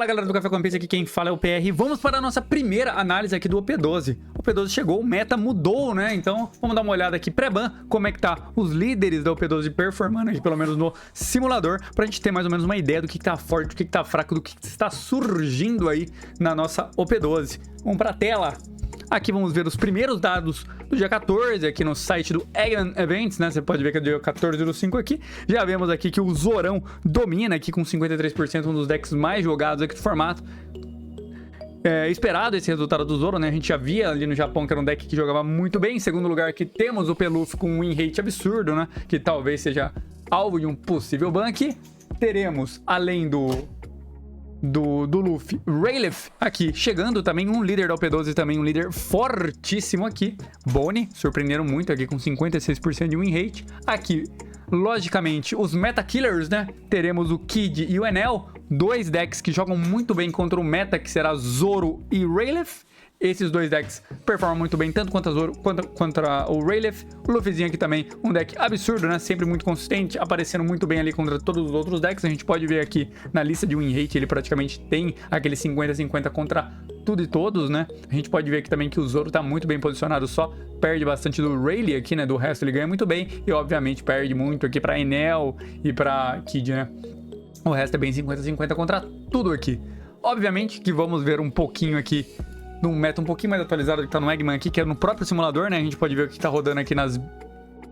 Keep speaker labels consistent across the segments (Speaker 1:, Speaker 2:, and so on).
Speaker 1: Fala galera do Café com Pizza, aqui quem fala é o PR. Vamos para a nossa primeira análise aqui do OP12. O OP12 chegou, o meta mudou, né? Então vamos dar uma olhada aqui pré-ban, como é que tá os líderes da OP12 performando aqui, pelo menos no simulador, pra gente ter mais ou menos uma ideia do que tá forte, do que tá fraco, do que está surgindo aí na nossa OP12. Vamos pra tela. Aqui vamos ver os primeiros dados do dia 14, aqui no site do Eggman Events, né? Você pode ver que é dia 14/5 aqui. Já vemos aqui que o Zorão domina aqui com 53%, um dos decks mais jogados aqui do formato. É esperado esse resultado do Zoro, né? A gente já via ali no Japão que era um deck que jogava muito bem. Em segundo lugar aqui temos o Peluf com um win rate absurdo, né? Que talvez seja alvo de um possível ban aqui. Teremos, além do Luffy, Rayleigh aqui, chegando também um líder da OP12, também um líder fortíssimo aqui. Bonnie, surpreenderam muito aqui com 56% de win rate. Aqui, logicamente, os Meta Killers, né? Teremos o Kid e o Enel, dois decks que jogam muito bem contra o meta, que será Zoro e Rayleigh. Esses dois decks performam muito bem, tanto contra Zoro quanto contra o Rayleigh. O Luffyzinho aqui também, um deck absurdo, né? Sempre muito consistente, aparecendo muito bem ali contra todos os outros decks. A gente pode ver aqui na lista de win rate, ele praticamente tem aquele 50-50 contra tudo e todos, né? A gente pode ver aqui também que o Zoro tá muito bem posicionado, só perde bastante do Rayleigh aqui, né? Do resto ele ganha muito bem e, obviamente, perde muito aqui pra Enel e pra Kid, né? O resto é bem 50-50 contra tudo aqui. Obviamente que vamos ver um pouquinho aqui num meta um pouquinho mais atualizado que tá no Eggman aqui, que é no próprio simulador, né? A gente pode ver o que tá rodando aqui nas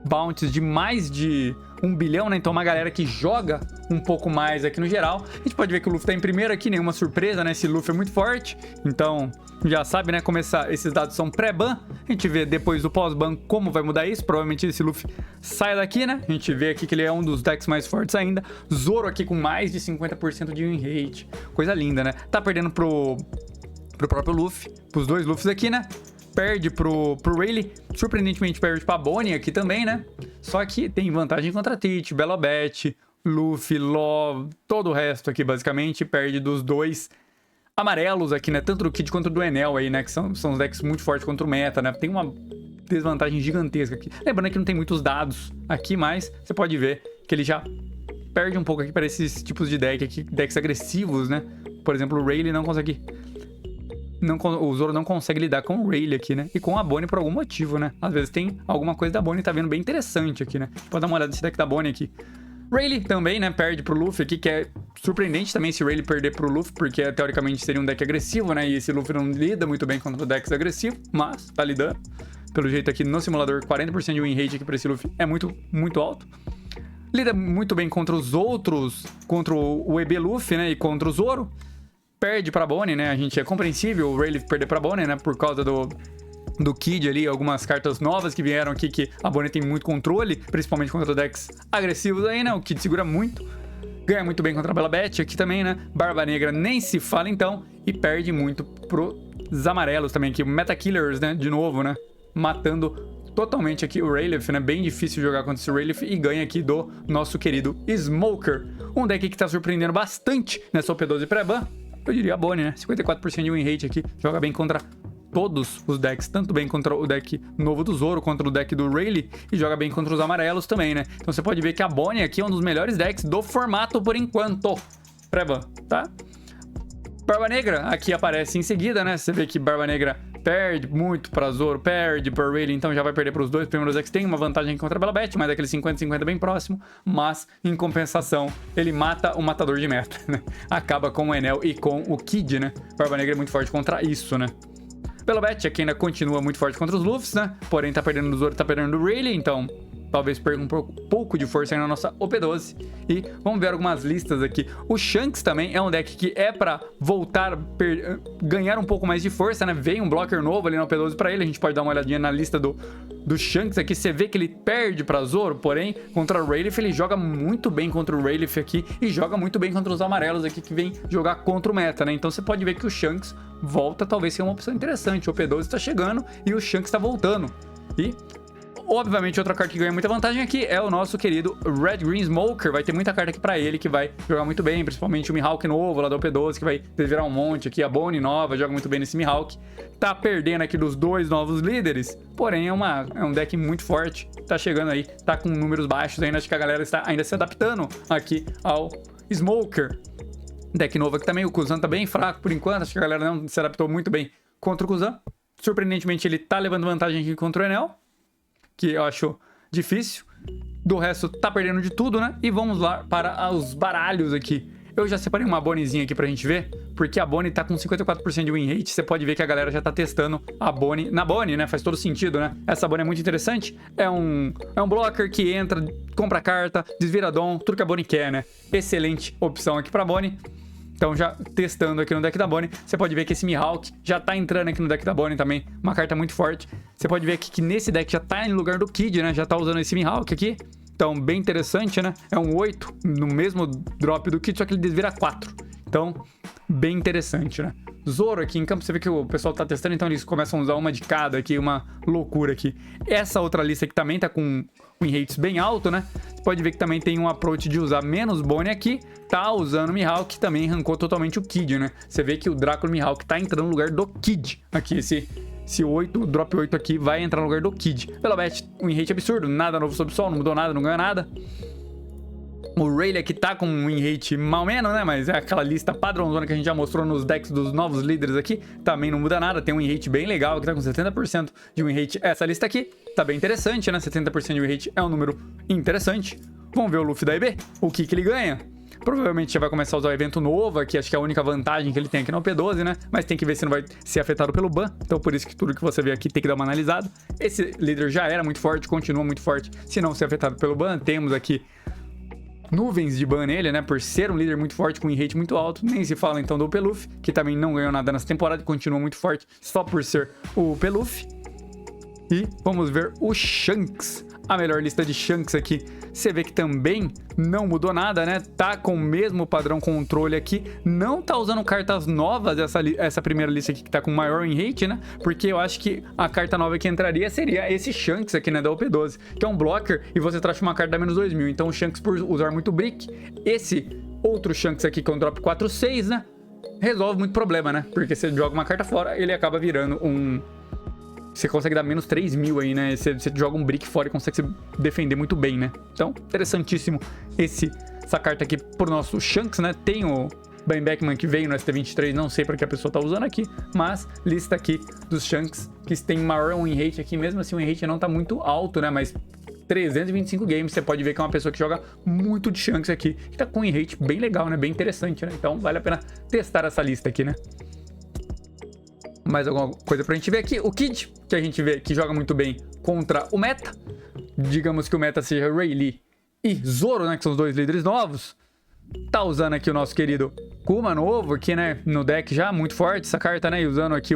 Speaker 1: bounties de mais de 1 bilhão, né? Então uma galera que joga um pouco mais aqui no geral. A gente pode ver que o Luffy tá em primeiro aqui, nenhuma surpresa, né? Esse Luffy é muito forte, então já sabe, né? Esses dados são pré-ban. A gente vê depois do pós-ban como vai mudar isso. Provavelmente esse Luffy sai daqui, né? A gente vê aqui que ele é um dos decks mais fortes ainda. Zoro aqui com mais de 50% de win rate. Coisa linda, né? Tá perdendo pro próprio Luffy, pros dois Luffys aqui, né? Perde pro Rayleigh, surpreendentemente perde pra Bonnie aqui também, né? Só que tem vantagem contra Teach, Belobet, Luffy, Law, todo o resto aqui basicamente perde dos dois amarelos aqui, né? Tanto do Kid quanto do Enel aí, né? Que são os decks muito fortes contra o meta, né? Tem uma desvantagem gigantesca aqui. Lembrando que não tem muitos dados aqui, mas você pode ver que ele já perde um pouco aqui para esses tipos de deck aqui, decks agressivos, né? Por exemplo, o Rayleigh não consegue... o Zoro não consegue lidar com o Rayleigh aqui, né? E com a Bonnie por algum motivo, né? Às vezes tem alguma coisa da Bonnie, tá vendo bem interessante aqui, né? Pode dar uma olhada nesse deck da Bonnie aqui. Rayleigh também, né? Perde pro Luffy aqui, que é surpreendente também esse Rayleigh perder pro Luffy, porque teoricamente seria um deck agressivo, né? E esse Luffy não lida muito bem contra decks agressivos, mas tá lidando. Pelo jeito aqui no simulador, 40% de win rate aqui pra esse Luffy é muito, muito alto. Lida muito bem contra os outros, contra o EB Luffy, né? E contra o Zoro. Perde pra Bonnie, né? A gente é compreensível o Rayleigh perder pra Bonnie, né? Por causa do Kid ali, algumas cartas novas que vieram aqui que a Bonnie tem muito controle, principalmente contra decks agressivos aí, né? O Kid segura muito. Ganha muito bem contra a Belobet aqui também, né? Barba Negra nem se fala então. E perde muito pros amarelos também aqui. Meta Killers, né? De novo, né? Matando totalmente aqui o Rayleigh, né? Bem difícil jogar contra esse Rayleigh e ganha aqui do nosso querido Smoker. Um deck que tá surpreendendo bastante nessa OP12 pré-ban. Eu diria a Bonnie, né? 54% de win rate aqui. Joga bem contra todos os decks. Tanto bem contra o deck novo do Zoro, contra o deck do Rayleigh. E joga bem contra os amarelos também, né? Então você pode ver que a Bonnie aqui é um dos melhores decks do formato por enquanto. Pré-ban, tá? Barba Negra aqui aparece em seguida, né? Você vê que Barba Negra perde muito pra Zoro, perde pra Rayleigh, então já vai perder pros dois primeiros decks. Tem uma vantagem contra a Belobet, mas aquele 50-50 bem próximo. Mas, em compensação, ele mata o matador de meta, né? Acaba com o Enel e com o Kid, né? Barba Negra é muito forte contra isso, né? Belobet aqui ainda continua muito forte contra os Luffys, né? Porém, tá perdendo do Zoro, tá perdendo do Rayleigh, então talvez perca um pouco de força aí na nossa OP12. E vamos ver algumas listas aqui. O Shanks também é um deck que é pra voltar, ganhar um pouco mais de força, né? Veio um blocker novo ali na OP12 pra ele. A gente pode dar uma olhadinha na lista do Shanks aqui. Você vê que ele perde pra Zoro, porém, contra o Rayleigh ele joga muito bem contra o Rayleigh aqui. E joga muito bem contra os amarelos aqui que vem jogar contra o meta, né? Então você pode ver que o Shanks volta, talvez seja uma opção interessante. O OP12 tá chegando e o Shanks tá voltando. E... obviamente, outra carta que ganha muita vantagem aqui é o nosso querido Red Green Smoker. Vai ter muita carta aqui pra ele que vai jogar muito bem, principalmente o Mihawk novo lá da OP12, que vai virar um monte aqui. A Bonnie nova joga muito bem nesse Mihawk. Tá perdendo aqui dos dois novos líderes, porém é um deck muito forte. Tá chegando aí, tá com números baixos ainda. Acho que a galera está ainda se adaptando aqui ao Smoker. Deck novo aqui também, o Kuzan tá bem fraco por enquanto, acho que a galera não se adaptou muito bem contra o Kuzan. Surpreendentemente ele tá levando vantagem aqui contra o Enel, que eu acho difícil. Do resto tá perdendo de tudo, né? E vamos lá para os baralhos aqui. Eu já separei uma Bonniezinha aqui pra gente ver, porque a Bonnie tá com 54% de win rate. Você pode ver que a galera já tá testando a Bonnie na Bonnie, né? Faz todo sentido, né? Essa Bonnie é muito interessante. É um blocker que entra, compra carta, desvira dom, tudo que a Bonnie quer, né? Excelente opção aqui pra Bonnie. Então já testando aqui no deck da Bonnie, você pode ver que esse Mihawk já tá entrando aqui no deck da Bonnie também. Uma carta muito forte. Você pode ver aqui que nesse deck já tá em lugar do Kid, né? Já tá usando esse Mihawk aqui. Então, bem interessante, né? É um 8 no mesmo drop do Kid, só que ele desvira 4. Então, bem interessante, né? Zoro aqui em campo, você vê que o pessoal tá testando, então eles começam a usar uma de cada aqui, uma loucura aqui. Essa outra lista aqui também tá com win rates bem alto, né? Você pode ver que também tem um approach de usar menos Bonnie aqui, tá usando o Mihawk, que também arrancou totalmente o Kid, né? Você vê que o Drácula Mihawk tá entrando no lugar do Kid aqui, esse 8, o drop 8 aqui vai entrar no lugar do Kid. Velobet, um win rate absurdo, nada novo sob o sol, não mudou nada, não ganhou nada. O Rayleigh aqui tá com um win rate mal menos, né? Mas é aquela lista padrãozona que a gente já mostrou nos decks dos novos líderes aqui. Também não muda nada, tem um win rate bem legal, que tá com 70% de win rate. Essa lista aqui tá bem interessante, né? 70% de win rate é um número interessante. Vamos ver o Luffy da EB, o que ele ganha. Provavelmente já vai começar a usar o evento novo aqui, acho que é a única vantagem que ele tem aqui no P12, né? Mas tem que ver se não vai ser afetado pelo ban, então por isso que tudo que você vê aqui tem que dar uma analisada. Esse líder já era muito forte, continua muito forte, se não ser afetado pelo ban. Temos aqui nuvens de ban nele, né? Por ser um líder muito forte, com win rate muito alto. Nem se fala então do Peluf, que também não ganhou nada nessa temporada, continua muito forte só por ser o Peluf. E vamos ver o Shanks. A melhor lista de Shanks aqui, você vê que também não mudou nada, né? Tá com o mesmo padrão controle aqui. Não tá usando cartas novas essa primeira lista aqui que tá com maior win rate, né? Porque eu acho que a carta nova que entraria seria esse Shanks aqui, né? Da OP12, que é um blocker e você traz uma carta da menos 2000. Então o Shanks, por usar muito brick, esse outro Shanks aqui, que é um drop 4/6, né? Resolve muito problema, né? Porque você joga uma carta fora, ele acaba virando um... Você consegue dar menos 3.000 aí, né? Você joga um brick fora e consegue se defender muito bem, né? Então, interessantíssimo essa carta aqui pro nosso Shanks, né? Tem o Ben Beckman que veio no ST23, não sei pra que a pessoa tá usando aqui, mas lista aqui dos Shanks que tem maior win rate aqui, mesmo assim o win rate não tá muito alto, né? Mas 325 games, você pode ver que é uma pessoa que joga muito de Shanks aqui, que tá com win rate bem legal, né? Bem interessante, né? Então, vale a pena testar essa lista aqui, né? Mais alguma coisa pra gente ver aqui. O Kid, que a gente vê que joga muito bem contra o meta. Digamos que o meta seja Rayleigh e Zoro, né? Que são os dois líderes novos. Tá usando aqui o nosso querido Kuma novo aqui, né? No deck já, muito forte essa carta, né? E usando aqui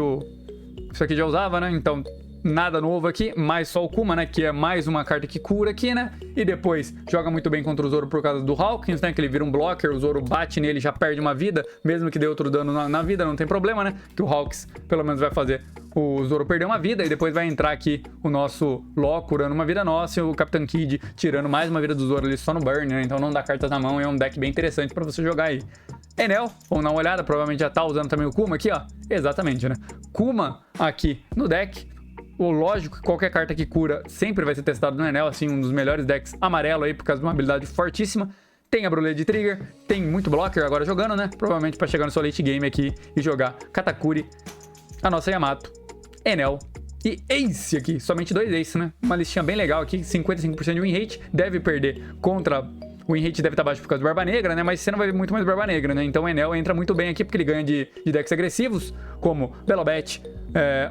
Speaker 1: isso aqui já usava, né? Então, nada novo aqui, mais só o Kuma, né? Que é mais uma carta que cura aqui, né? E depois joga muito bem contra o Zoro por causa do Hawkins, né? Que ele vira um blocker, o Zoro bate nele, já perde uma vida. Mesmo que dê outro dano na vida, não tem problema, né? Que o Hawks pelo menos vai fazer o Zoro perder uma vida. E depois vai entrar aqui o nosso Law curando uma vida nossa e o Capitão Kid tirando mais uma vida do Zoro ali só no burn, né? Então não dá cartas na mão, é um deck bem interessante pra você jogar aí. Enel, vamos dar uma olhada, provavelmente já tá usando também o Kuma aqui, ó. Exatamente, né? Kuma aqui no deck. O lógico que qualquer carta que cura sempre vai ser testado no Enel, assim, um dos melhores decks amarelo aí, por causa de uma habilidade fortíssima. Tem a Brulé de Trigger, tem muito blocker agora jogando, né? Provavelmente pra chegar no seu late game aqui e jogar Katakuri, a nossa Yamato, Enel e Ace aqui. Somente 2 Ace, né? Uma listinha bem legal aqui, 55% de win rate. Deve perder contra... O win rate deve estar baixo por causa do Barba Negra, né? Mas você não vai ver muito mais Barba Negra, né? Então o Enel entra muito bem aqui porque ele ganha de decks agressivos, como Velobet,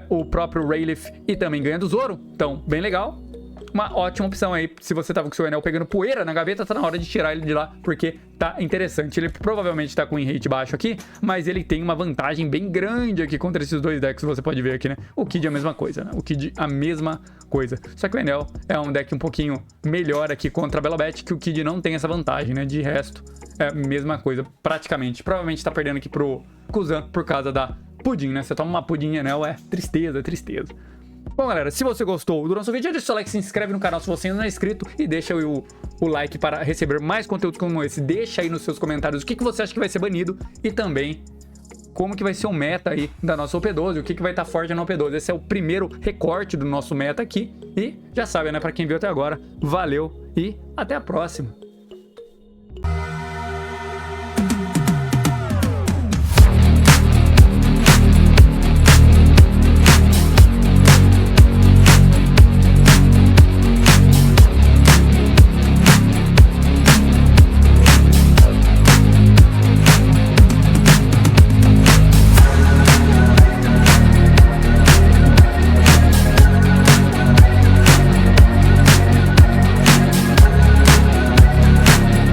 Speaker 1: o próprio Rayleigh e também ganha do Zoro. Então, bem legal. Uma ótima opção aí. Se você tava com o seu Enel pegando poeira na gaveta, tá na hora de tirar ele de lá, porque tá interessante. Ele provavelmente tá com win rate baixo aqui, mas ele tem uma vantagem bem grande aqui contra esses dois decks, você pode ver aqui, né? O Kid é a mesma coisa, né? O Kid a mesma coisa. Só que o Enel é um deck um pouquinho melhor aqui contra a Velobet, que o Kid não tem essa vantagem, né? De resto, é a mesma coisa, praticamente. Provavelmente tá perdendo aqui pro Kuzan por causa da Pudim, né? Você toma uma Pudim Enel, é tristeza, tristeza. Bom, galera, se você gostou do nosso vídeo, deixa o seu like, se inscreve no canal se você ainda não é inscrito e deixa aí o like para receber mais conteúdos como esse. Deixa aí nos seus comentários o que você acha que vai ser banido e também como que vai ser o meta aí da nossa OP12, o que vai estar forte na OP12. Esse é o primeiro recorte do nosso meta aqui e já sabe, né, para quem viu até agora, valeu e até a próxima.